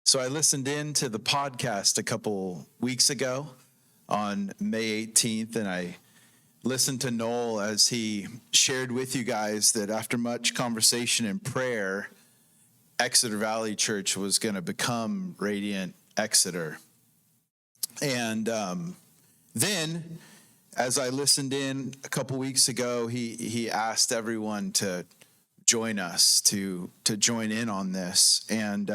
So I listened in to the podcast a couple weeks ago on May 18th, and I listened to Noel as he shared with you guys that after much conversation and prayer, Exeter Valley Church was going to become Radiant Exeter. And then, as I listened in a couple weeks ago, he asked everyone to join us, to join in on this. And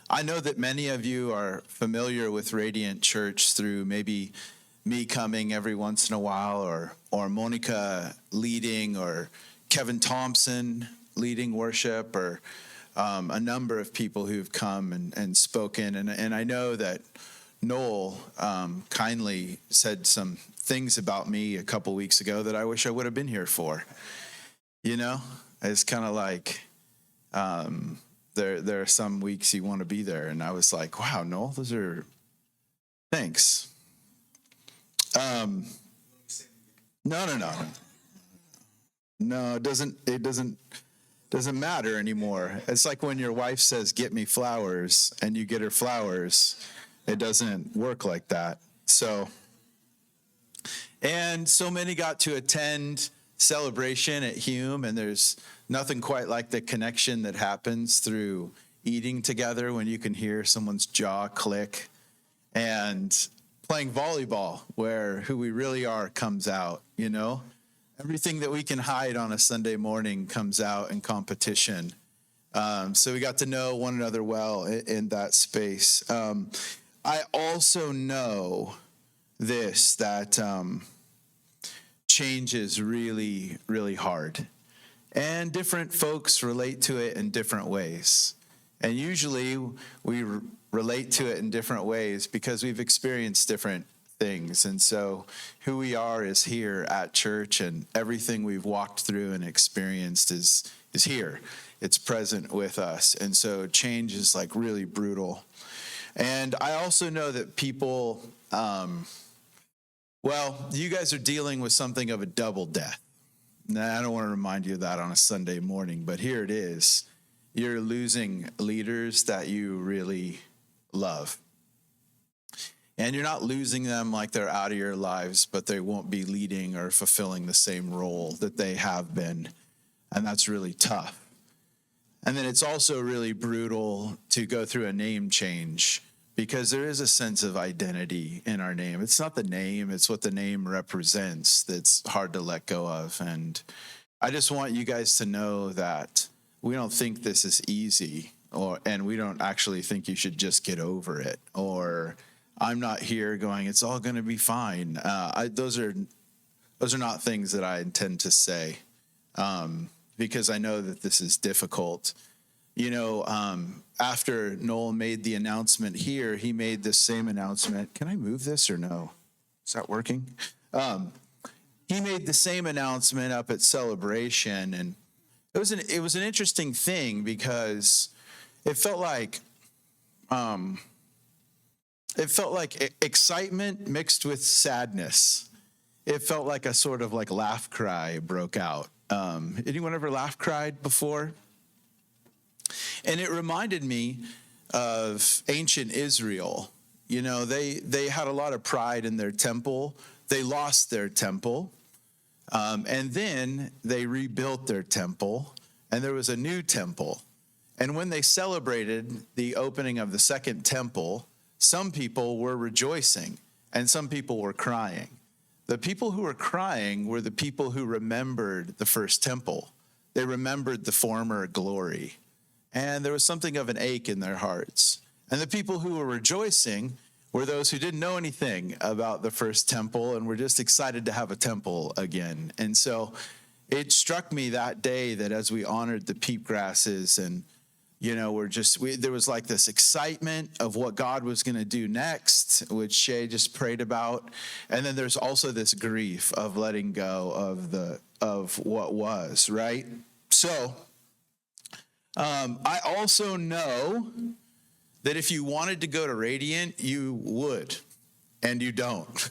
I know that many of you are familiar with Radiant Church through maybe me coming every once in a while, or Monica leading, or Kevin Thompson leading worship, or a number of people who've come and spoken. And I know that Noel kindly said some things about me a couple weeks ago that I wish I would have been here for. You know, it's kind of like there are some weeks you want to be there, and I was like, wow, Noel, those are thanks. No, it doesn't matter anymore. It's like when your wife says, get me flowers, and you get her flowers. It doesn't work like that. And so many got to attend celebration at Hume, and there's nothing quite like the connection that happens through eating together when you can hear someone's jaw click, and playing volleyball where who we really are comes out, you know? Everything that we can hide on a Sunday morning comes out in competition. So we got to know one another well in that space. I also know this, that change is really, really hard. And different folks relate to it in different ways. And usually we relate to it in different ways because we've experienced different things. And so who we are is here at church, and everything we've walked through and experienced is here. It's present with us. And so change is like really brutal. And I also know that people, you guys are dealing with something of a double death. Now, I don't want to remind you of that on a Sunday morning, but here it is. You're losing leaders that you really love. And you're not losing them like they're out of your lives, but they won't be leading or fulfilling the same role that they have been. And that's really tough. And then it's also really brutal to go through a name change, because there is a sense of identity in our name. It's not the name, it's what the name represents that's hard to let go of. And I just want you guys to know that we don't think this is easy, and we don't actually think you should just get over it. Or I'm not here going, it's all going to be fine. Those are not things that I intend to say, because I know that this is difficult. You know, after Noel made the announcement here, he made the same announcement. Can I move this or no? Is that working? He made the same announcement up at Celebration, and it was an interesting thing because it felt like excitement mixed with sadness. It felt like a sort of like laugh cry broke out. Anyone ever laugh cried before? And it reminded me of ancient Israel. You know, they had a lot of pride in their temple. They lost their temple. And then they rebuilt their temple, and there was a new temple. And when they celebrated the opening of the second temple, some people were rejoicing and some people were crying. The people who were crying were the people who remembered the first temple. They remembered the former glory. And there was something of an ache in their hearts. And the people who were rejoicing were those who didn't know anything about the first temple and were just excited to have a temple again. And so it struck me that day that as we honored the peep grasses, and you know, there was like this excitement of what God was going to do next, which Shay just prayed about. And then there's also this grief of letting go of what was, right? So I also know that if you wanted to go to Radiant, you would, and you don't.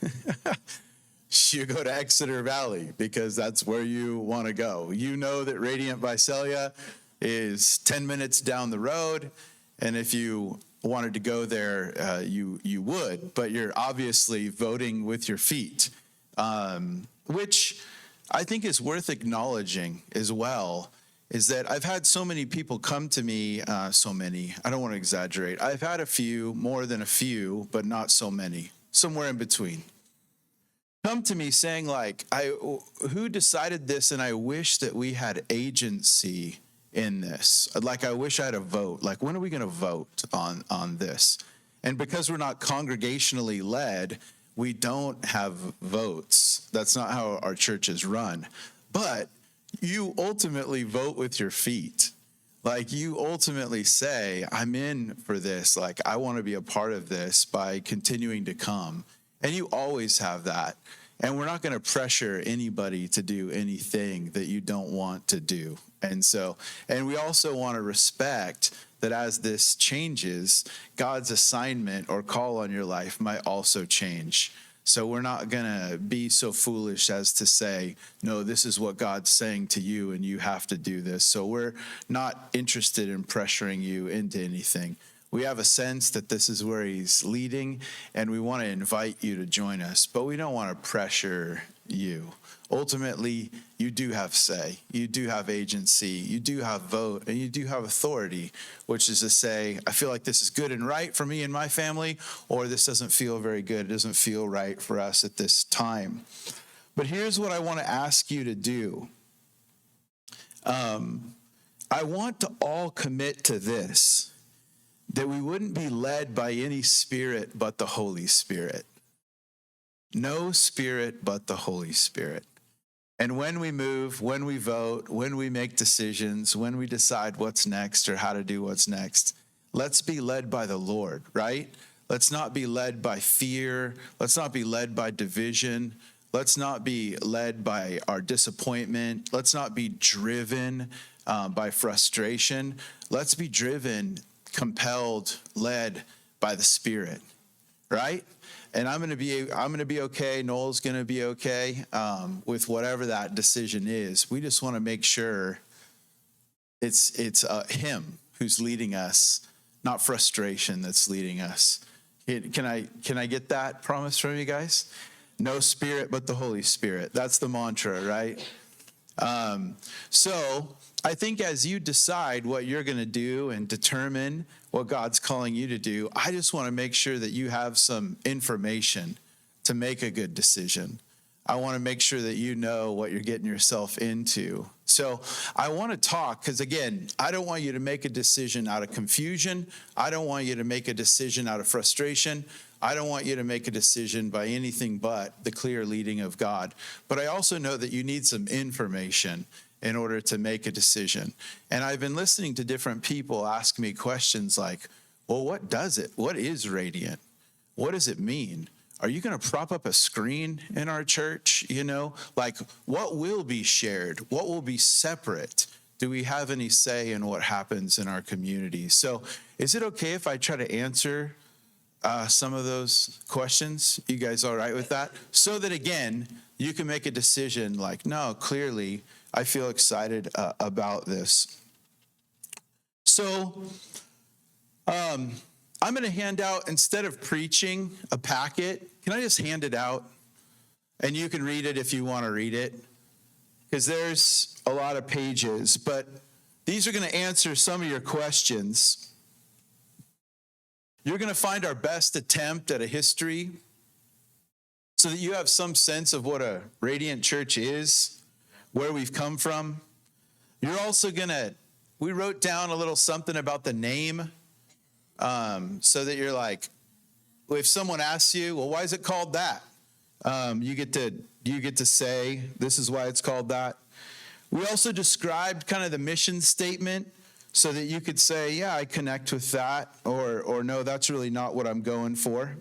You go to Exeter Valley because that's where you want to go. You know that Radiant Visalia is 10 minutes down the road, and if you wanted to go there, you would, but you're obviously voting with your feet, which I think is worth acknowledging as well. Is that I've had so many people come to me, I don't want to exaggerate. I've had a few, more than a few, but not so many, somewhere in between, come to me saying like, who decided this? And I wish that we had agency in this. Like, I wish I had a vote. Like, when are we going to vote on this? And because we're not congregationally led, we don't have votes. That's not how our church is run. But you ultimately vote with your feet. Like, you ultimately say, I'm in for this. Like, I want to be a part of this by continuing to come. And you always have that. And we're not going to pressure anybody to do anything that you don't want to do. And we also want to respect that as this changes, God's assignment or call on your life might also change. So we're not going to be so foolish as to say, no, this is what God's saying to you and you have to do this. So we're not interested in pressuring you into anything. We have a sense that this is where he's leading, and we want to invite you to join us, but we don't want to pressure you. Ultimately, you do have say, you do have agency, you do have vote, and you do have authority, which is to say, I feel like this is good and right for me and my family, or this doesn't feel very good, it doesn't feel right for us at this time. But here's what I want to ask you to do. I want to all commit to this, that we wouldn't be led by any spirit but the Holy Spirit. No spirit but the Holy Spirit. And when we move, when we vote, when we make decisions, when we decide what's next or how to do what's next, let's be led by the Lord, right? Let's not be led by fear. Let's not be led by division. Let's not be led by our disappointment. Let's not be driven by frustration. Let's be driven, compelled, led by the Spirit, right? And I'm going to be okay. Noel's going to be okay with whatever that decision is. We just want to make sure it's him who's leading us, not frustration that's leading us. Can I get that promise from you guys? No spirit but the Holy Spirit. That's the mantra, right? So I think as you decide what you're going to do and determine what God's calling you to do, I just want to make sure that you have some information to make a good decision. I want to make sure that you know what you're getting yourself into. So I want to talk because, again, I don't want you to make a decision out of confusion. I don't want you to make a decision out of frustration. I don't want you to make a decision by anything but the clear leading of God. But I also know that you need some information in order to make a decision. And I've been listening to different people ask me questions like, well, what does it? What is Radiant? What does it mean? Are you going to prop up a screen in our church? Like, what will be shared? What will be separate? Do we have any say in what happens in our community? So is it okay if I try to answer some of those questions? You guys all right with that? So that, again, you can make a decision like, no, clearly, I feel excited about this. So I'm going to hand out, instead of preaching a packet, can I just hand it out? And you can read it if you want to read it, because there's a lot of pages. But these are going to answer some of your questions. You're going to find our best attempt at a history so that you have some sense of what a Radiant Church is, where we've come from. You're also we wrote down a little something about the name, so that you're like, if someone asks you, well, why is it called that? You get to say, this is why it's called that. We also described kind of the mission statement so that you could say, yeah, I connect with that, or no, that's really not what I'm going for.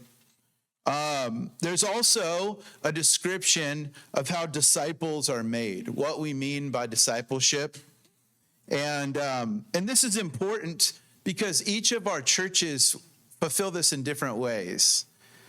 There's also a description of how disciples are made, what we mean by discipleship. And this is important because each of our churches fulfill this in different ways.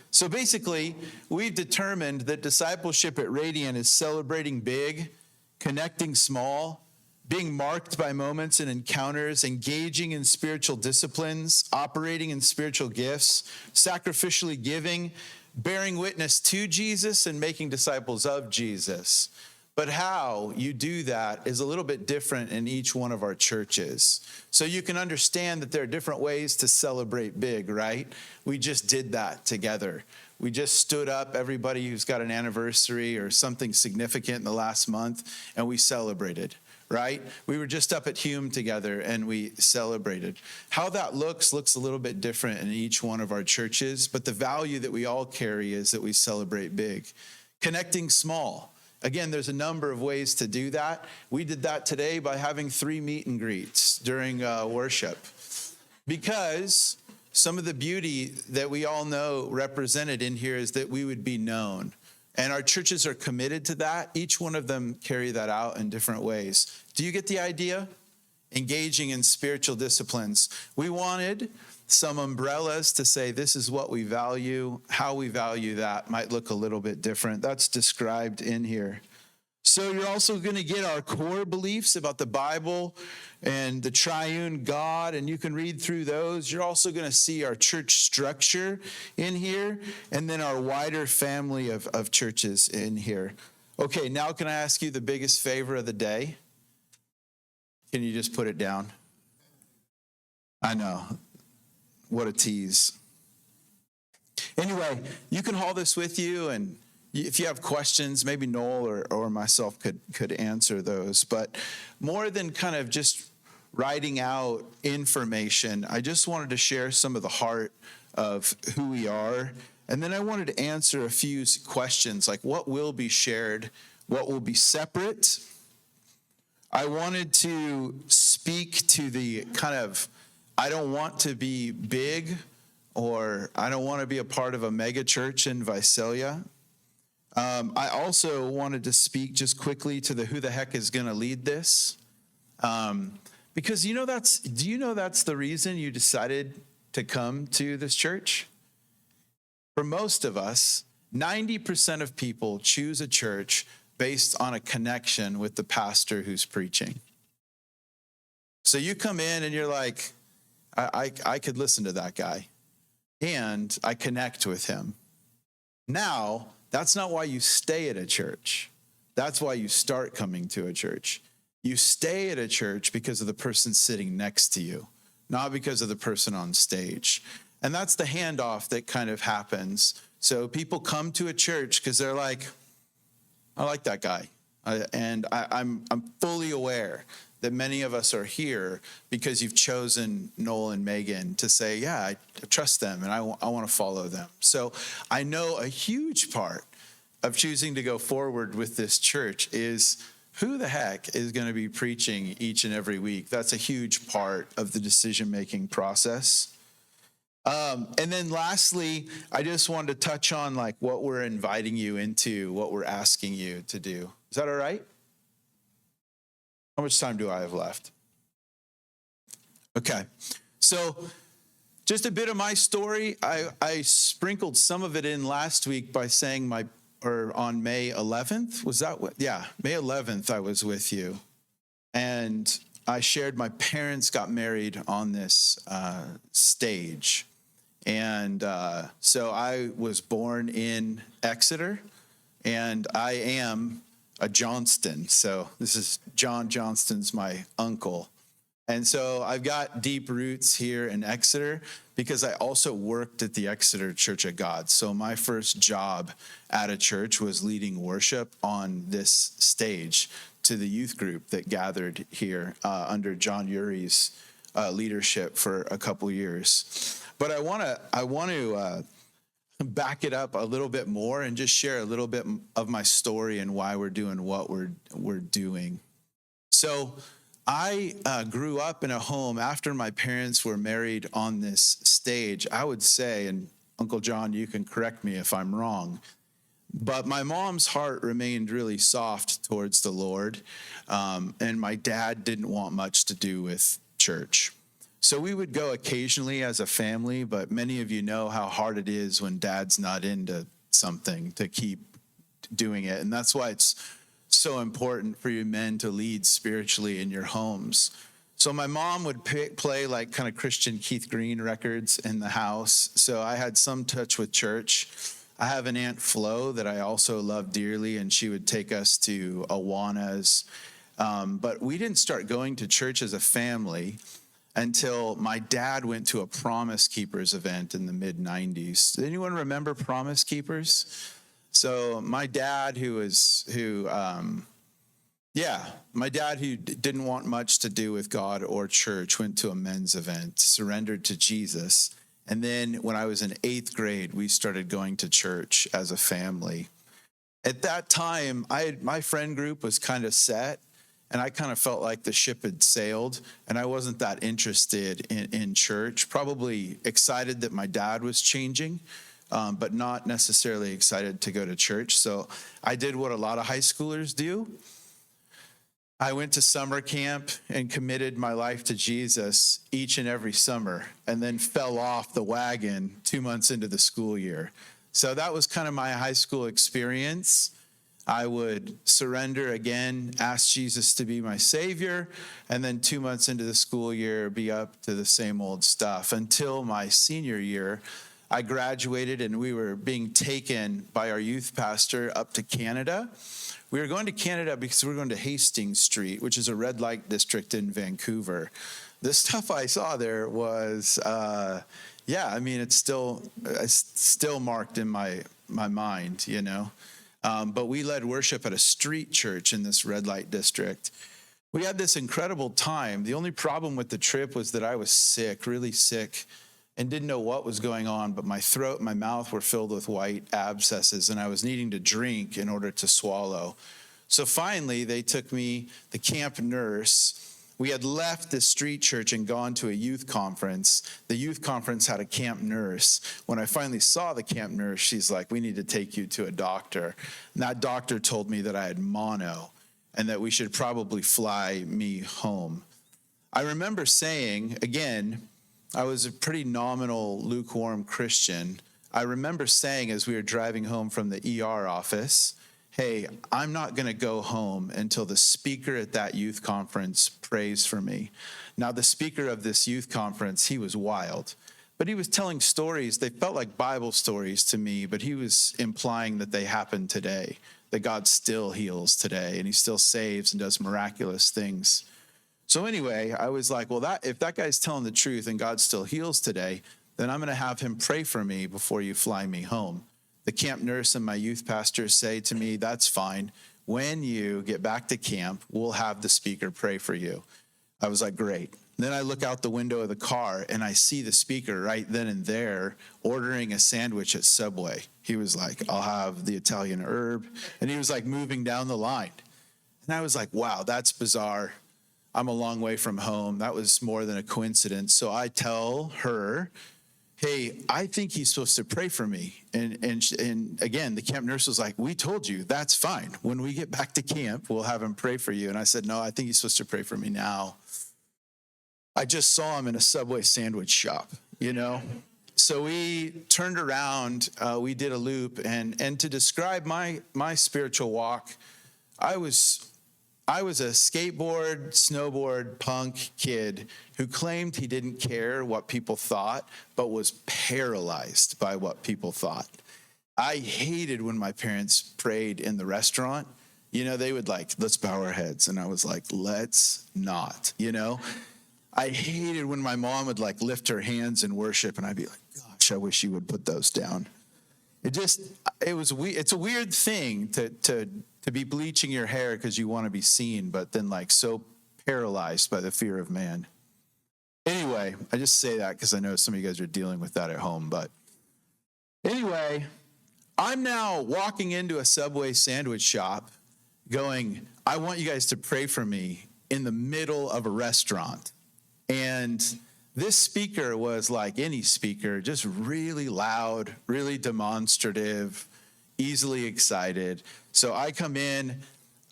So basically, we've determined that discipleship at Radiant is celebrating big, connecting small, being marked by moments and encounters, engaging in spiritual disciplines, operating in spiritual gifts, sacrificially giving, bearing witness to Jesus, and making disciples of Jesus. But how you do that is a little bit different in each one of our churches. So you can understand that there are different ways to celebrate big, right? We just did that together. We just stood up everybody who's got an anniversary or something significant in the last month, and we celebrated, right? We were just up at Hume together, and we celebrated. How that looks a little bit different in each one of our churches, but the value that we all carry is that we celebrate big. Connecting small. Again, there's a number of ways to do that. We did that today by having 3 meet and greets during worship, because some of the beauty that we all know represented in here is that we would be known. And our churches are committed to that. Each one of them carry that out in different ways. Do you get the idea? Engaging in spiritual disciplines. We wanted some umbrellas to say this is what we value. How we value that might look a little bit different. That's described in here. So you're also going to get our core beliefs about the Bible and the triune God, and you can read through those. You're also going to see our church structure in here, and then our wider family of churches in here. Okay, now can I ask you the biggest favor of the day? Can you just put it down? I know. What a tease. Anyway, you can haul this with you, and if you have questions, maybe Noel or myself could answer those. But more than kind of just writing out information, I just wanted to share some of the heart of who we are. And then I wanted to answer a few questions, like what will be shared, what will be separate. I wanted to speak to the kind of, I don't want to be big, or I don't want to be a part of a mega church in Visalia. I also wanted to speak just quickly to the who the heck is going to lead this. Because do you know that's the reason you decided to come to this church? For most of us, 90% of people choose a church based on a connection with the pastor who's preaching. So you come in and you're like, I could listen to that guy, and I connect with him. Now, that's not why you stay at a church. That's why you start coming to a church. You stay at a church because of the person sitting next to you, not because of the person on stage. And that's the handoff that kind of happens. So people come to a church because they're like, I like that guy. I'm fully aware that many of us are here because you've chosen Noel and Megan to say, yeah, I trust them and I want to follow them. So I know a huge part of choosing to go forward with this church is who the heck is going to be preaching each and every week. That's a huge part of the decision-making process. And then lastly, I just wanted to touch on like what we're inviting you into, what we're asking you to do. Is that all right? How much time do I have left? Okay. So just a bit of my story. I sprinkled some of it in last week by saying on May 11th. Was that what? Yeah, May 11th I was with you. And I shared my parents got married on this stage. And so I was born in Exeter, and I am a Johnston. So this is John Johnston's my uncle. And so I've got deep roots here in Exeter because I also worked at the Exeter Church of God. So my first job at a church was leading worship on this stage to the youth group that gathered here under John Urie's leadership for a couple years. But I want to back it up a little bit more and just share a little bit of my story and why we're doing what we're doing. So I grew up in a home after my parents were married on this stage. I would say, and Uncle John, you can correct me if I'm wrong, but my mom's heart remained really soft towards the Lord, and my dad didn't want much to do with church. So we would go occasionally as a family, but many of you know how hard it is when dad's not into something to keep doing it. And that's why it's so important for you men to lead spiritually in your homes. So my mom would play like kind of Christian Keith Green records in the house. So I had some touch with church. I have an Aunt Flo that I also love dearly, and she would take us to Awana's. But we didn't start going to church as a family until my dad went to a Promise Keepers event in the mid 90s. Does anyone remember Promise Keepers? So my dad, my dad who didn't want much to do with God or church, went to a men's event, surrendered to Jesus. And then when I was in 8th grade, we started going to church as a family. At that time, my friend group was kind of set, and I kind of felt like the ship had sailed, and I wasn't that interested in church. Probably excited that my dad was changing, but not necessarily excited to go to church. So I did what a lot of high schoolers do. I went to summer camp and committed my life to Jesus each and every summer, and then fell off the wagon 2 months into the school year. So that was kind of my high school experience. I would surrender again, ask Jesus to be my Savior, and then 2 months into the school year, be up to the same old stuff until my senior year. I graduated, and we were being taken by our youth pastor up to Canada. We were going to Canada because we were going to Hastings Street, which is a red light district in Vancouver. The stuff I saw there was, it's still marked in my mind, you know. But we led worship at a street church in this red light district. We had this incredible time. The only problem with the trip was that I was sick, really sick, and didn't know what was going on, but my throat and my mouth were filled with white abscesses, and I was needing to drink in order to swallow. So finally, they took me, the camp nurse. We had left the street church and gone to a youth conference. The youth conference had a camp nurse. When I finally saw the camp nurse, she's like, "We need to take you to a doctor." And that doctor told me that I had mono and that we should probably fly me home. I remember saying, again, I was a pretty nominal, lukewarm Christian. I remember saying as we were driving home from the ER office, "Hey, I'm not going to go home until the speaker at that youth conference prays for me." Now, the speaker of this youth conference, he was wild, but he was telling stories. They felt like Bible stories to me, but he was implying that they happen today, that God still heals today, and he still saves and does miraculous things. So anyway, I was like, well, if that guy's telling the truth and God still heals today, then I'm going to have him pray for me before you fly me home. The camp nurse and my youth pastor say to me, "That's fine. When you get back to camp, we'll have the speaker pray for you." I was like, great. Then I look out the window of the car and I see the speaker right then and there ordering a sandwich at Subway. He was like, "I'll have the Italian herb." And he was like moving down the line. And I was like, wow, that's bizarre. I'm a long way from home. That was more than a coincidence. So I tell her, "Hey, I think he's supposed to pray for me." And again, the camp nurse was like, "We told you, that's fine. When we get back to camp, we'll have him pray for you." And I said, "No, I think he's supposed to pray for me now." I just saw him in a Subway sandwich shop, you know? So we turned around, we did a loop, and to describe my spiritual walk, I was a skateboard, snowboard, punk kid who claimed he didn't care what people thought, but was paralyzed by what people thought. I hated when my parents prayed in the restaurant. You know, they would like, "Let's bow our heads." And I was like, "Let's not," you know? I hated when my mom would like lift her hands in worship, and I'd be like, "Gosh, I wish you would put those down." It's a weird thing to be bleaching your hair because you want to be seen, but then like so paralyzed by the fear of man. Anyway, I just say that because I know some of you guys are dealing with that at home. But anyway, I'm now walking into a Subway sandwich shop going, "I want you guys to pray for me," in the middle of a restaurant. And this speaker was like any speaker, just really loud, really demonstrative, easily excited. So I come in,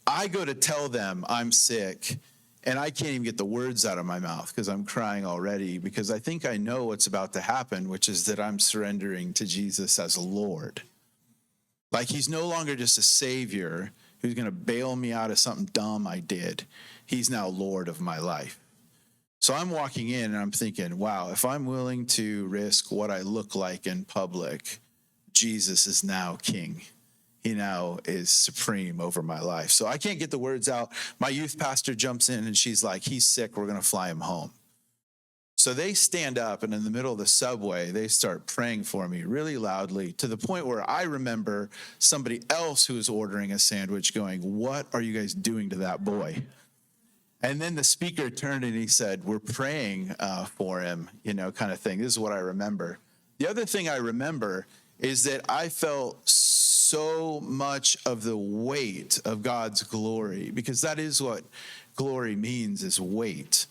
I go to tell them I'm sick, and I can't even get the words out of my mouth because I'm crying already, because I think I know what's about to happen, which is that I'm surrendering to Jesus as Lord. Like, he's no longer just a savior who's going to bail me out of something dumb I did. He's now Lord of my life. So I'm walking in and I'm thinking, wow, if I'm willing to risk what I look like in public, Jesus is now king. He now is supreme over my life. So I can't get the words out. My youth pastor jumps in and she's like, he's sick. We're going to fly him home. So they stand up and in the middle of the subway, they start praying for me really loudly to the point where I remember somebody else who was ordering a sandwich going, what are you guys doing to that boy? And then the speaker turned and he said, we're praying for him, kind of thing. This is what I remember. The other thing I remember is that I felt so much of the weight of God's glory, because that is what glory means, is weight.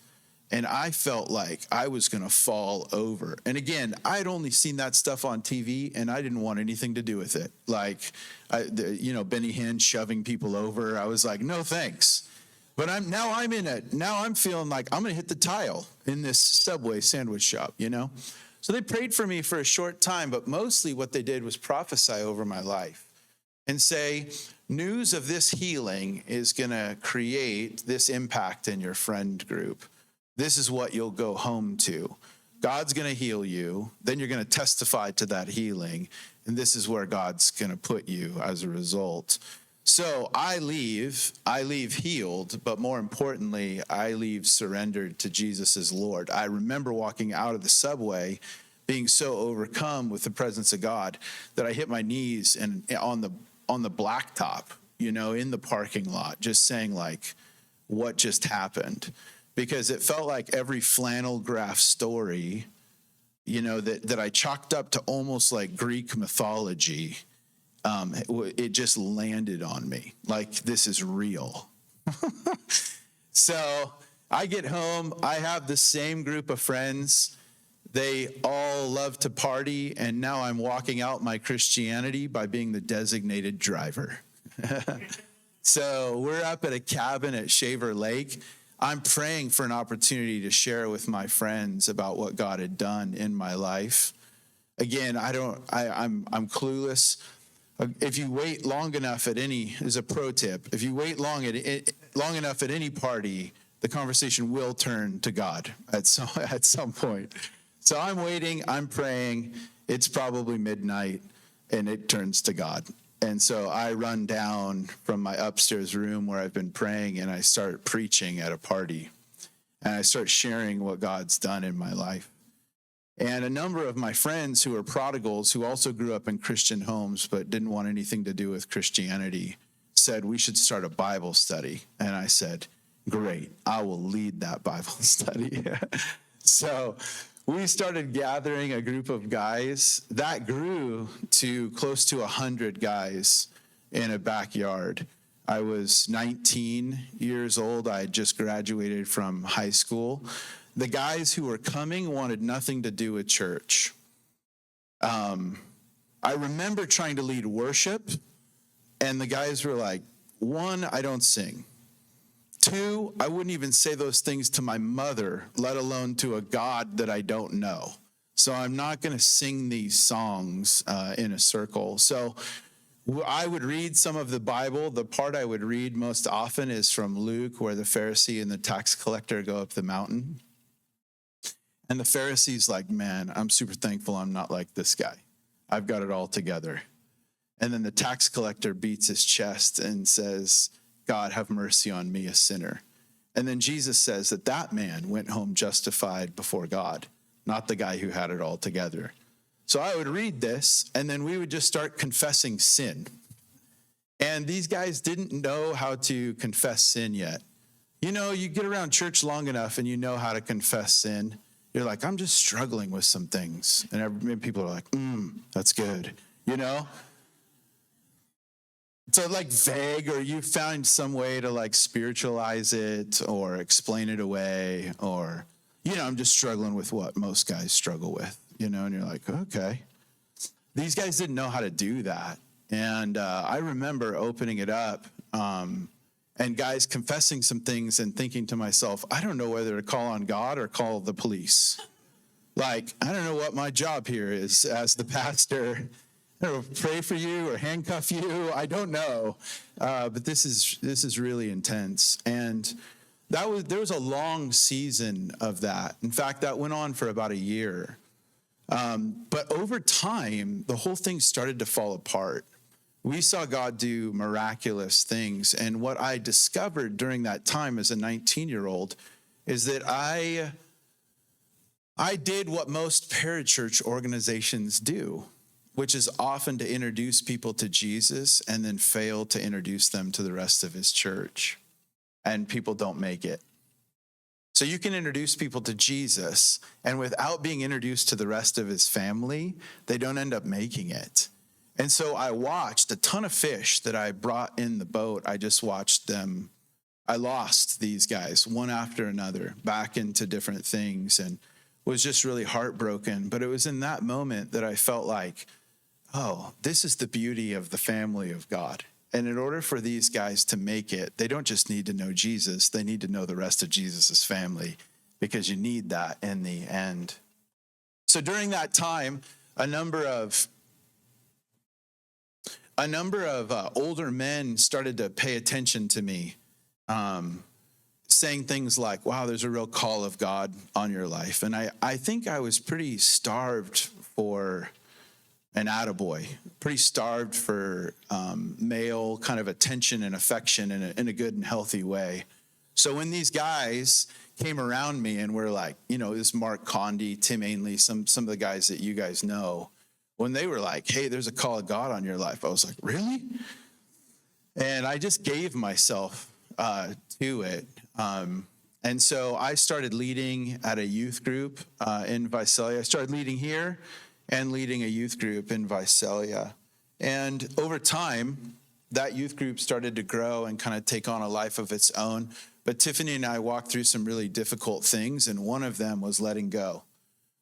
And I felt like I was going to fall over. And again, I'd only seen that stuff on TV and I didn't want anything to do with it. Like, Benny Hinn shoving people over. I was like, no, thanks. But I'm feeling like I'm going to hit the tile in this Subway sandwich shop, So they prayed for me for a short time, but mostly what they did was prophesy over my life and say, news of this healing is going to create this impact in your friend group. This is what you'll go home to. God's going to heal you. Then you're going to testify to that healing. And this is where God's going to put you as a result. So I leave healed, but more importantly, I leave surrendered to Jesus as Lord. I remember walking out of the subway, being so overcome with the presence of God that I hit my knees and on the blacktop, in the parking lot, just saying like, what just happened? Because it felt like every flannel graph story, that I chalked up to almost like Greek mythology. It just landed on me like, this is real. So I get home. I have the same group of friends. They all love to party. And now I'm walking out my Christianity by being the designated driver. So we're up at a cabin at Shaver Lake. I'm praying for an opportunity to share with my friends about what God had done in my life. Again, I'm clueless. If you wait long enough is a pro tip. If you wait long enough at any party, the conversation will turn to God at some point. So I'm waiting, I'm praying. It's probably midnight, and it turns to God. And so I run down from my upstairs room where I've been praying, and I start preaching at a party. And I start sharing what God's done in my life. And a number of my friends who are prodigals, who also grew up in Christian homes but didn't want anything to do with Christianity, said, we should start a Bible study. And I said, great, I will lead that Bible study. So we started gathering a group of guys that grew to close to 100 guys in a backyard. I was 19 years old. I had just graduated from high school. The guys who were coming wanted nothing to do with church. I remember trying to lead worship, and the guys were like, 1, I don't sing. 2, I wouldn't even say those things to my mother, let alone to a God that I don't know. So I'm not going to sing these songs in a circle. So I would read some of the Bible. The part I would read most often is from Luke, where the Pharisee and the tax collector go up the mountain. And the Pharisee's like, man, I'm super thankful I'm not like this guy. I've got it all together. And then the tax collector beats his chest and says, God, have mercy on me, a sinner. And then Jesus says that man went home justified before God, not the guy who had it all together. So I would read this, and then we would just start confessing sin. And these guys didn't know how to confess sin yet. You get around church long enough and you know how to confess sin. You're like, I'm just struggling with some things. And people are like, that's good. So like vague, or you found some way to like spiritualize it or explain it away, or, I'm just struggling with what most guys struggle with, and you're like, okay. These guys didn't know how to do that. And I remember opening it up and guys confessing some things and thinking to myself, I don't know whether to call on God or call the police. Like, I don't know what my job here is as the pastor. or pray for you or handcuff you. I don't know. But this is really intense. And there was a long season of that. In fact, that went on for about a year. But over time, the whole thing started to fall apart. We saw God do miraculous things. And what I discovered during that time as a 19-year-old is that I did what most parachurch organizations do, which is often to introduce people to Jesus and then fail to introduce them to the rest of his church. And people don't make it. So you can introduce people to Jesus, and without being introduced to the rest of his family, they don't end up making it. And so I watched a ton of fish that I brought in the boat. I just watched them. I lost these guys one after another back into different things and was just really heartbroken. But it was in that moment that I felt like, oh, this is the beauty of the family of God. And in order for these guys to make it, they don't just need to know Jesus, they need to know the rest of Jesus's family, because you need that in the end. So during that time, a number of older men started to pay attention to me, saying things like, wow, there's a real call of God on your life. And I think I was pretty starved for an attaboy, pretty starved for male kind of attention and affection in a good and healthy way. So when these guys came around me and were like, this Mark Condy, Tim Ainley, some of the guys that you guys know, when they were like, hey, there's a call of God on your life, I was like, really? And I just gave myself to it. And so I started leading at a youth group in Visalia. I started leading here and leading a youth group in Visalia. And over time, that youth group started to grow and kind of take on a life of its own. But Tiffany and I walked through some really difficult things, and one of them was letting go.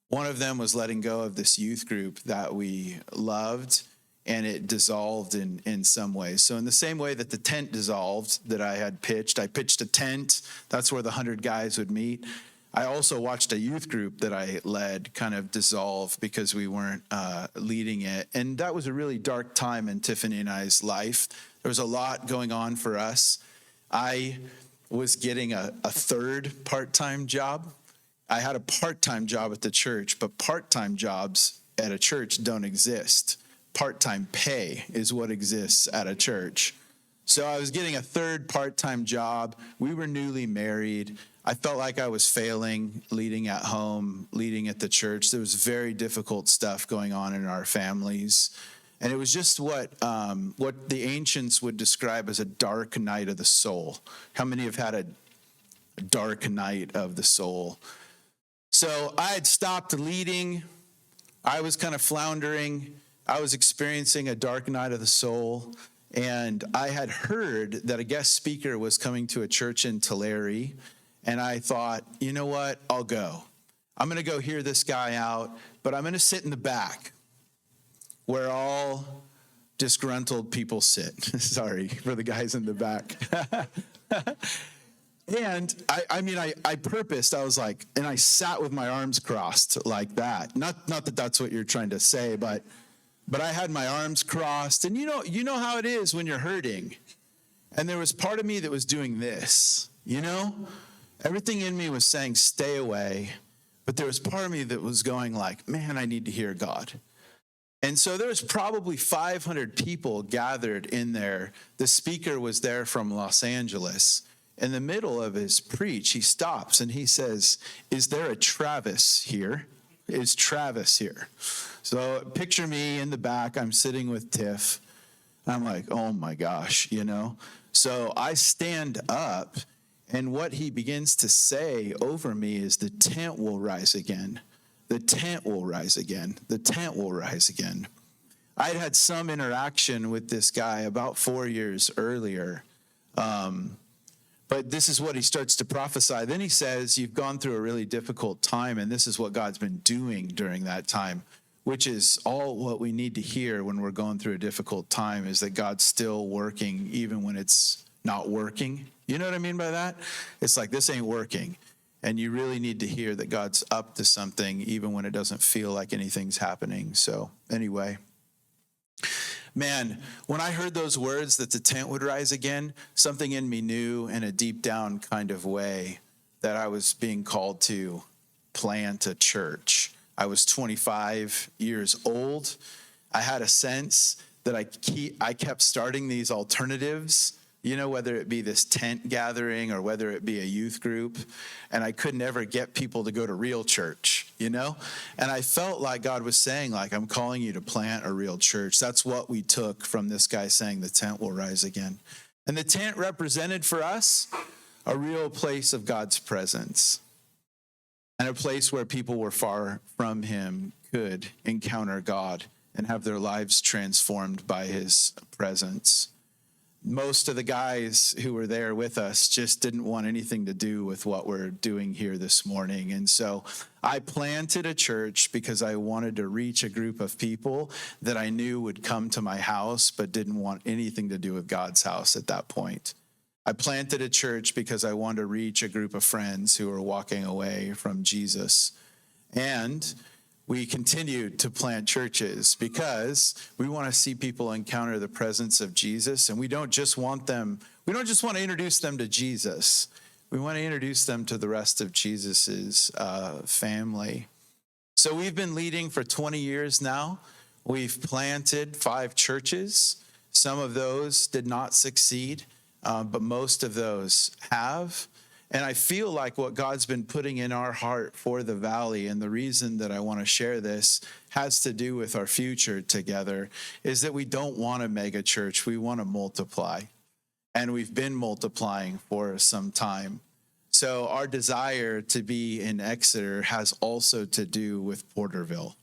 One of them was letting go of this youth group that we loved, and it dissolved in some ways. So in the same way that the tent dissolved that I pitched a tent. That's where the 100 guys would meet. I also watched a youth group that I led kind of dissolve because we weren't leading it. And that was a really dark time in Tiffany and I's life. There was a lot going on for us. I was getting a third part-time job. I had a part-time job at the church, but part-time jobs at a church don't exist. Part-time pay is what exists at a church. So I was getting a third part-time job. We were newly married. I felt like I was failing, leading at home, leading at the church. There was very difficult stuff going on in our families. And it was just what the ancients would describe as a dark night of the soul. How many have had a dark night of the soul? So I had stopped leading. I was kind of floundering. I was experiencing a dark night of the soul. And I had heard that a guest speaker was coming to a church in Tulare. And I thought, you know what? I'll go. I'm going to go hear this guy out, but I'm going to sit in the back where all disgruntled people sit. Sorry for the guys in the back. And I purposed, I was like, and I sat with my arms crossed like that. Not that that's what you're trying to say, but I had my arms crossed. And you know how it is when you're hurting. And there was part of me that was doing this, Everything in me was saying, stay away. But there was part of me that was going like, man, I need to hear God. And so there was probably 500 people gathered in there. The speaker was there from Los Angeles. In the middle of his preach, he stops and he says, is there a Travis here? Is Travis here? So picture me in the back. I'm sitting with Tiff. I'm like, oh my gosh, So I stand up. And what he begins to say over me is, the tent will rise again. The tent will rise again. The tent will rise again. I'd had some interaction with this guy about 4 years earlier. But this is what he starts to prophesy. Then he says, you've gone through a really difficult time, and this is what God's been doing during that time, which is all what we need to hear when we're going through a difficult time, is that God's still working even when it's not working. You know what I mean by that? It's like, this ain't working. And you really need to hear that God's up to something, even when it doesn't feel like anything's happening. So anyway, Man, when I heard those words that the tent would rise again, something in me knew in a deep down kind of way that I was being called to plant a church. I was 25 years old. I had a sense that I kept starting these alternatives, whether it be this tent gathering or whether it be a youth group, and I could never get people to go to real church, And I felt like God was saying, like, I'm calling you to plant a real church. That's what we took from this guy saying the tent will rise again. And the tent represented for us a real place of God's presence and a place where people were far from him could encounter God and have their lives transformed by his presence. Most of the guys who were there with us just didn't want anything to do with what we're doing here this morning. And so I planted a church because I wanted to reach a group of people that I knew would come to my house, but didn't want anything to do with God's house at that point. I planted a church because I wanted to reach a group of friends who were walking away from Jesus. And we continued to plant churches because we want to see people encounter the presence of Jesus, and we don't just want to introduce them to Jesus. We want to introduce them to the rest of Jesus's family. So we've been leading for 20 years now. We've planted 5 churches. Some of those did not succeed, but most of those have. And I feel like what God's been putting in our heart for the valley, and the reason that I want to share this has to do with our future together, is that we don't want a mega church. We want to multiply. And we've been multiplying for some time. So our desire to be in Exeter has also to do with Porterville.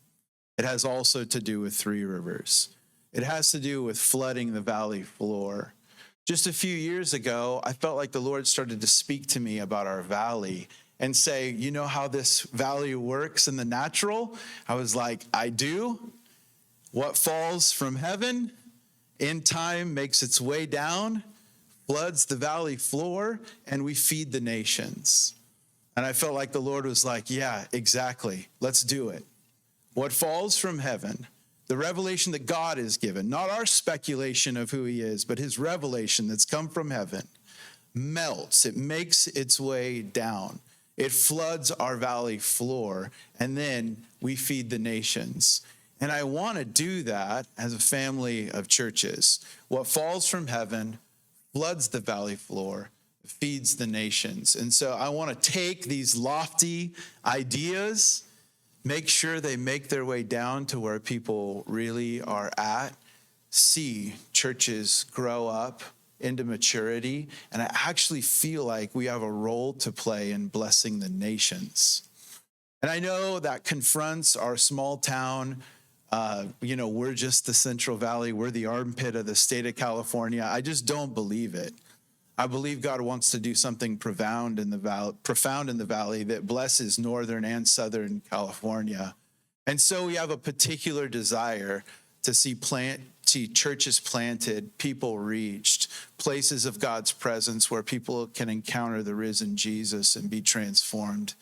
It has also to do with Three Rivers. It has to do with flooding the valley floor. Just a few years ago, I felt like the Lord started to speak to me about our valley and say, you know how this valley works in the natural? I was like, I do. What falls from heaven in time makes its way down, floods the valley floor, and we feed the nations. And I felt like the Lord was like, yeah, exactly. Let's do it. What falls from heaven, the revelation that God has given, not our speculation of who he is, but his revelation that's come from heaven, melts. It makes its way down. It floods our valley floor, and then we feed the nations. And I want to do that as a family of churches. What falls from heaven floods the valley floor, feeds the nations. And so I want to take these lofty ideas, make sure they make their way down to where people really are at, see churches grow up into maturity, and I actually feel like we have a role to play in blessing the nations. And I know that confronts our small town. We're just the Central Valley. We're the armpit of the state of California. I just don't believe it. I believe God wants to do something profound in the valley that blesses Northern and Southern California. And so we have a particular desire to see churches planted, people reached, places of God's presence where people can encounter the risen Jesus and be transformed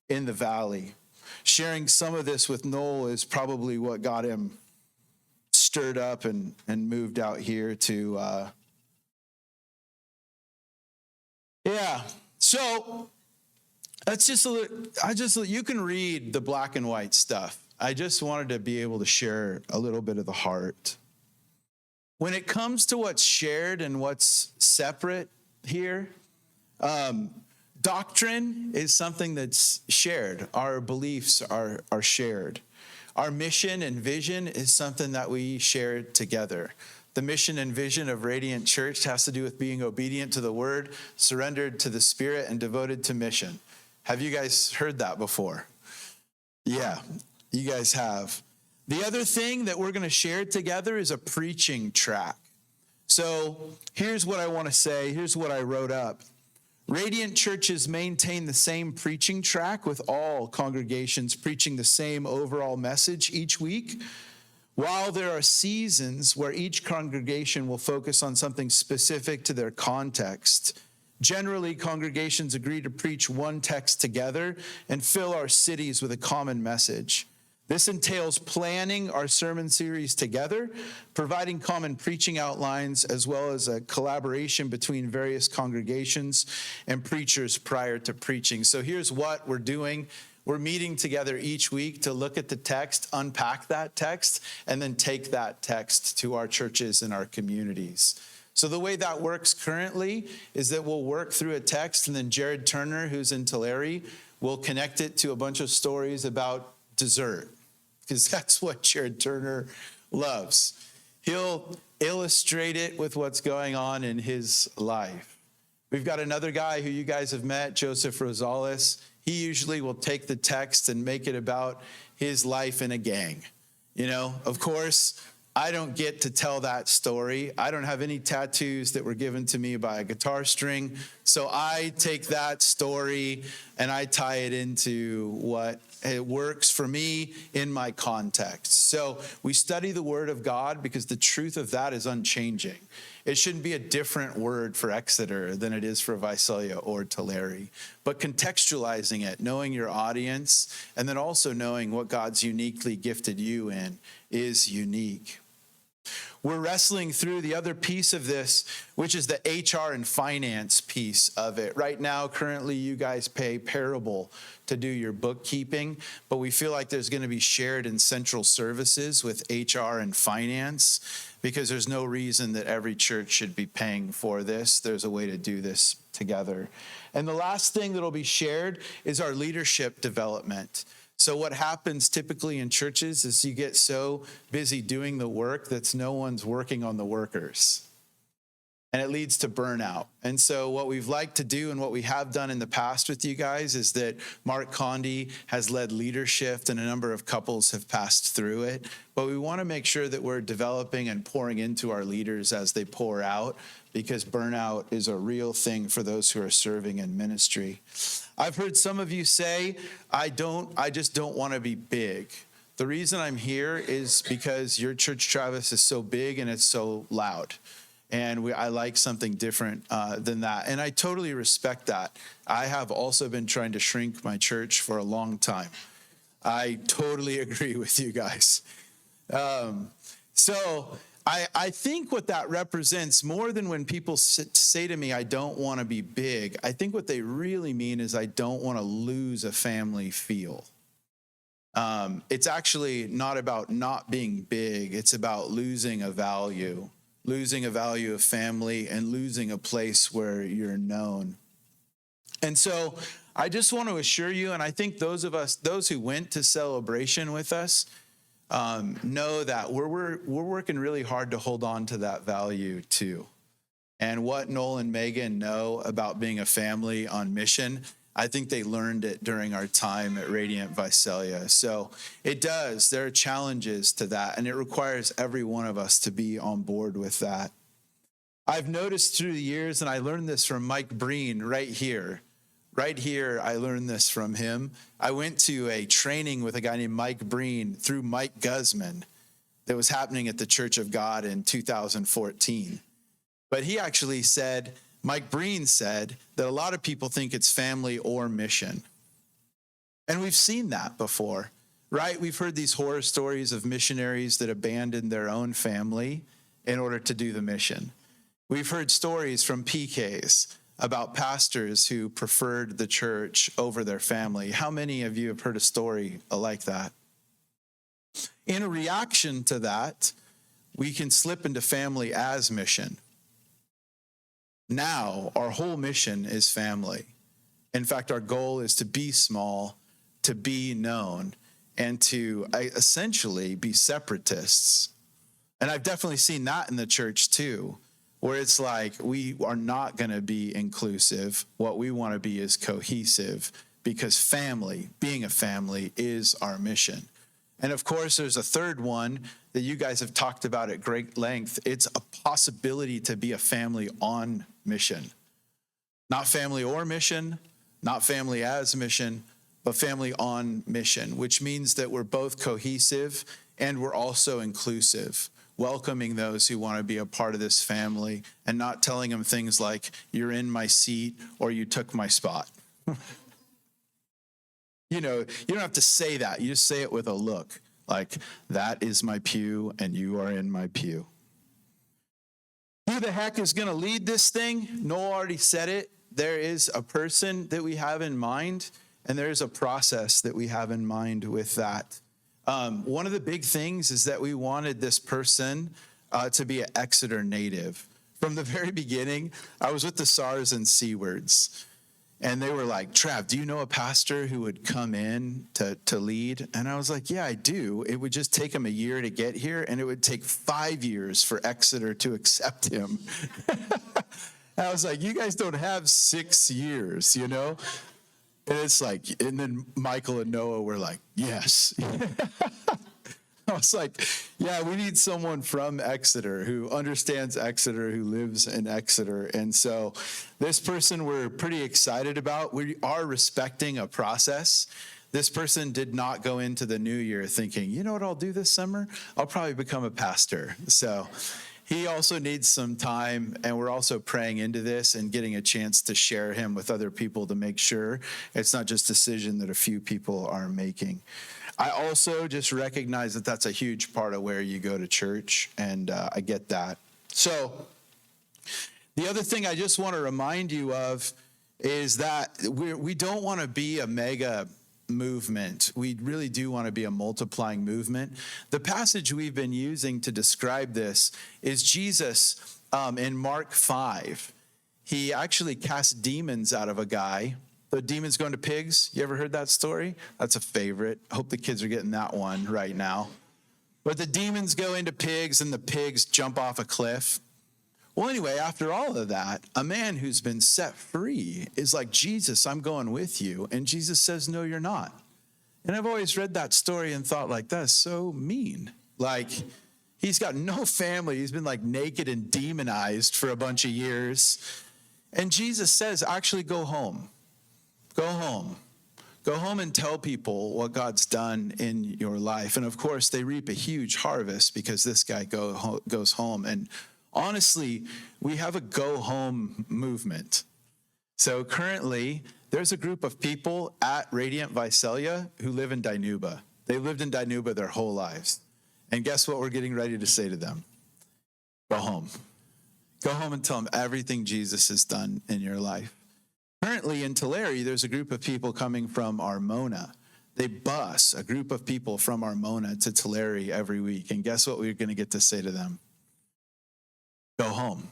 in the valley. Sharing some of this with Noel is probably what got him stirred up and moved out here to so you can read the black and white stuff. I just wanted to be able to share a little bit of the heart. When it comes to what's shared and what's separate here, doctrine is something that's shared. Our beliefs are shared. Our mission and vision is something that we share together. The mission and vision of Radiant Church has to do with being obedient to the word, surrendered to the Spirit, and devoted to mission. Have you guys heard that before? Yeah, you guys have. The other thing that we're going to share together is a preaching track. So here's what I want to say. Here's what I wrote up. Radiant churches maintain the same preaching track with all congregations preaching the same overall message each week. While there are seasons where each congregation will focus on something specific to their context, generally congregations agree to preach one text together and fill our cities with a common message. This entails planning our sermon series together, providing common preaching outlines, as well as a collaboration between various congregations and preachers prior to preaching. So here's what we're doing. We're meeting together each week to look at the text, unpack that text, and then take that text to our churches and our communities. So the way that works currently is that we'll work through a text, and then Jared Turner, who's in Tulare, will connect it to a bunch of stories about dessert, because that's what Jared Turner loves. He'll illustrate it with what's going on in his life. We've got another guy who you guys have met, Joseph Rosales. He usually will take the text and make it about his life in a gang. You know, of course, I don't get to tell that story. I don't have any tattoos that were given to me by a guitar string. So I take that story and I tie it into what it works for me in my context. So we study the Word of God because the truth of that is unchanging. It shouldn't be a different word for Exeter than it is for Visalia or Tulare. But contextualizing it, knowing your audience, and then also knowing what God's uniquely gifted you in is unique. We're wrestling through the other piece of this, which is the HR and finance piece of it. Right now, currently, you guys pay Parable to do your bookkeeping, but we feel like there's going to be shared and central services with HR and finance because there's no reason that every church should be paying for this. There's a way to do this together. And the last thing that'll be shared is our leadership development. So what happens typically in churches is you get so busy doing the work that no one's working on the workers. And it leads to burnout. And so what we've liked to do and what we have done in the past with you guys is that Mark Condi has led leadership and a number of couples have passed through it. But we want to make sure that we're developing and pouring into our leaders as they pour out, because burnout is a real thing for those who are serving in ministry. I've heard some of you say, I just don't want to be big. The reason I'm here is because your church, Travis, is so big and it's so loud. And I like something different than that. And I totally respect that. I have also been trying to shrink my church for a long time. I totally agree with you guys. So I think what that represents, more than when people say to me, I don't want to be big, I think what they really mean is I don't want to lose a family feel. It's actually not about not being big. It's about losing a value of family and losing a place where you're known. And so I just want to assure you, and I think those who went to Celebration with us, know that we're working really hard to hold on to that value too. And what Noel and Megan know about being a family on mission, I think they learned it during our time at Radiant Visalia. So there are challenges to that, and it requires every one of us to be on board with that. I've noticed through the years, and I learned this from Mike Breen right here, I learned this from him. I went to a training with a guy named Mike Breen through Mike Guzman that was happening at the Church of God in 2014. But he actually said, Mike Breen said, that a lot of people think it's family or mission. And we've seen that before, right? We've heard these horror stories of missionaries that abandoned their own family in order to do the mission. We've heard stories from PKs about pastors who preferred the church over their family. How many of you have heard a story like that? In a reaction to that, we can slip into family as mission. Now, our whole mission is family. In fact, our goal is to be small, to be known, and to essentially be separatists. And I've definitely seen that in the church too, where it's like we are not going to be inclusive. What we want to be is cohesive, because family, being a family, is our mission. And of course, there's a third one that you guys have talked about at great length. It's a possibility to be a family on mission. Not family or mission, not family as mission, but family on mission, which means that we're both cohesive and we're also inclusive, welcoming those who want to be a part of this family and not telling them things like, you're in my seat or you took my spot. You know, you don't have to say that. You just say it with a look, like, that is my pew and you are in my pew. Who the heck is going to lead this thing? Noel already said it. There is a person that we have in mind, and there's a process that we have in mind with that. One of the big things is that we wanted this person to be an Exeter native. From the very beginning, I was with the SARS and C-words. And they were like, Trav, do you know a pastor who would come in to lead? And I was like, yeah, I do. It would just take him a year to get here, and it would take 5 years for Exeter to accept him. I was like, you guys don't have 6 years, you know? And it's like, and then Michael and Noah were like, yes. I was like, yeah, we need someone from Exeter who understands Exeter, who lives in Exeter. And so this person we're pretty excited about. We are respecting a process. This person did not go into the new year thinking, you know what I'll do this summer? I'll probably become a pastor. So he also needs some time, and we're also praying into this and getting a chance to share him with other people to make sure it's not just a decision that a few people are making. I also just recognize that that's a huge part of where you go to church, and I get that. So the other thing I just want to remind you of is that we don't want to be a mega movement. We really do want to be a multiplying movement. The passage we've been using to describe this is Jesus in Mark 5. He actually cast demons out of a guy. The demons going to pigs. You ever heard that story? That's a favorite. I hope the kids are getting that one right now. But the demons go into pigs, and the pigs jump off a cliff. Well, anyway, after all of that, a man who's been set free is like, Jesus, I'm going with you. And Jesus says, no, you're not. And I've always read that story and thought, like, that's so mean. Like, he's got no family. He's been like naked and demonized for a bunch of years. And Jesus says, actually, go home. Go home. Go home and tell people what God's done in your life. And of course, they reap a huge harvest because this guy goes home. And honestly, we have a go home movement. So currently, there's a group of people at Radiant Visalia who live in Dinuba. They lived in Dinuba their whole lives. And guess what we're getting ready to say to them? Go home. Go home and tell them everything Jesus has done in your life. Currently in Tulare, there's a group of people coming from Armona. They bus a group of people from Armona to Tulare every week. And guess what we're going to get to say to them? Go home.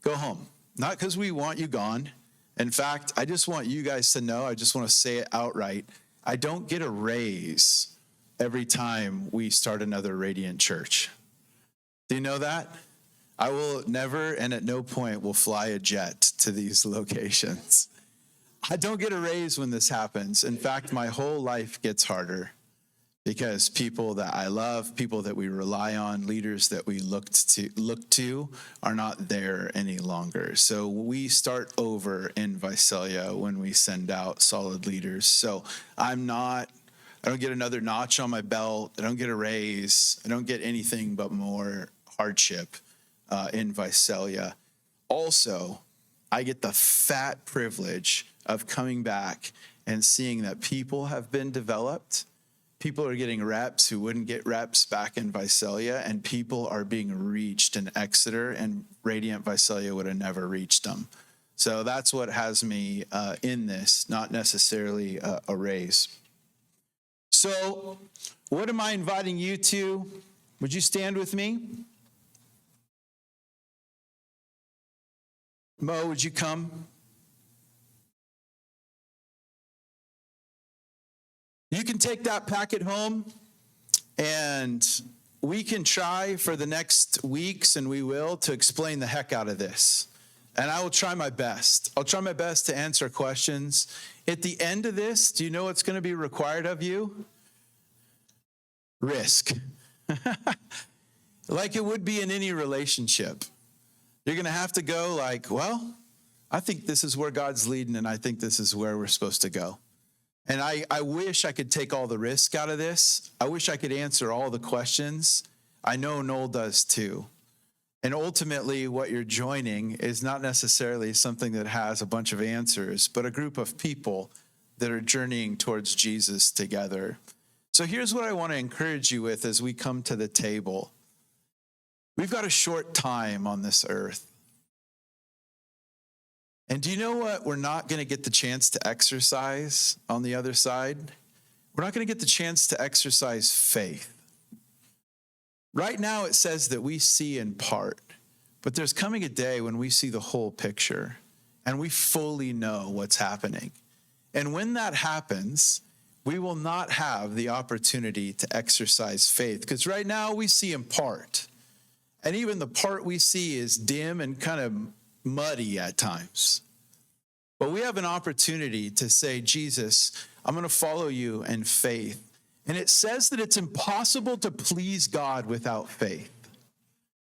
Go home. Not because we want you gone. In fact, I just want you guys to know, I just want to say it outright. I don't get a raise every time we start another Radiant church. Do you know that? I will never and at no point will fly a jet to these locations. I don't get a raise when this happens. In fact, my whole life gets harder because people that I love, people that we rely on, leaders that we look to are not there any longer. So we start over in Visalia when we send out solid leaders. So I don't get another notch on my belt. I don't get a raise. I don't get anything but more hardship in Visalia. Also, I get the fat privilege of coming back and seeing that people have been developed. People are getting reps who wouldn't get reps back in Visalia, and people are being reached in Exeter, and Radiant Visalia would have never reached them. So that's what has me in this, not necessarily a raise. So what am I inviting you to? Would you stand with me? Mo, would you come? You can take that packet home, and we can try for the next weeks, and we will, to explain the heck out of this. And I will try my best. I'll try my best to answer questions. At the end of this, do you know what's going to be required of you? Risk. Like it would be in any relationship. You're going to have to go like, well, I think this is where God's leading, and I think this is where we're supposed to go. And I wish I could take all the risk out of this. I wish I could answer all the questions. I know Noel does too. And ultimately, what you're joining is not necessarily something that has a bunch of answers, but a group of people that are journeying towards Jesus together. So here's what I want to encourage you with as we come to the table. We've got a short time on this earth. And do you know what we're not going to get the chance to exercise on the other side? We're not going to get the chance to exercise faith. Right now it says that we see in part, but there's coming a day when we see the whole picture and we fully know what's happening. And when that happens, we will not have the opportunity to exercise faith, because right now we see in part. And even the part we see is dim and kind of muddy at times. But we have an opportunity to say, Jesus, I'm going to follow you in faith. And it says that it's impossible to please God without faith.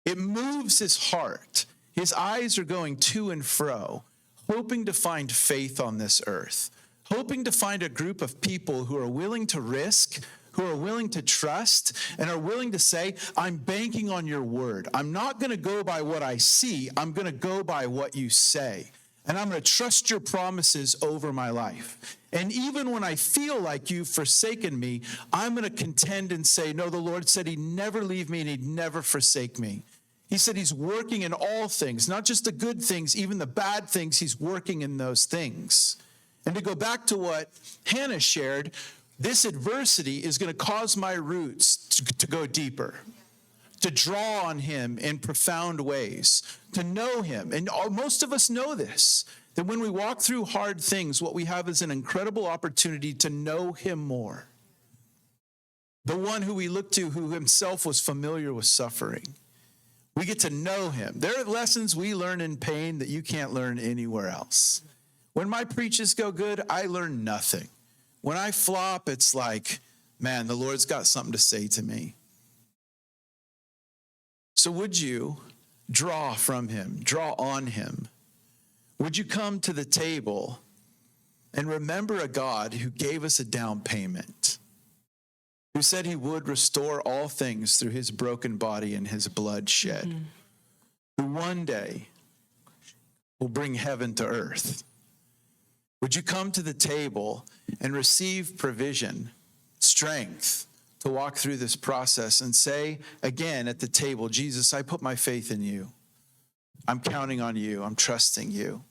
It moves his heart. His eyes are going to and fro, hoping to find faith on this earth, hoping to find a group of people who are willing to risk, who are willing to trust, and are willing to say, I'm banking on your word. I'm not going to go by what I see. I'm going to go by what you say. And I'm going to trust your promises over my life. And even when I feel like you've forsaken me, I'm going to contend and say, no, the Lord said he'd never leave me and he'd never forsake me. He said he's working in all things, not just the good things, even the bad things, he's working in those things. And to go back to what Hannah shared, this adversity is going to cause my roots to go deeper, to draw on him in profound ways, to know him. And most of us know this, that when we walk through hard things, what we have is an incredible opportunity to know him more. The one who we look to, who himself was familiar with suffering. We get to know him. There are lessons we learn in pain that you can't learn anywhere else. When my preaches go good, I learn nothing. When I flop, it's like, man, the Lord's got something to say to me. So would you draw from him, draw on him? Would you come to the table and remember a God who gave us a down payment, who said he would restore all things through his broken body and his blood shed, who one day will bring heaven to earth? Would you come to the table and receive provision, strength to walk through this process and say again at the table, Jesus, I put my faith in you. I'm counting on you. I'm trusting you.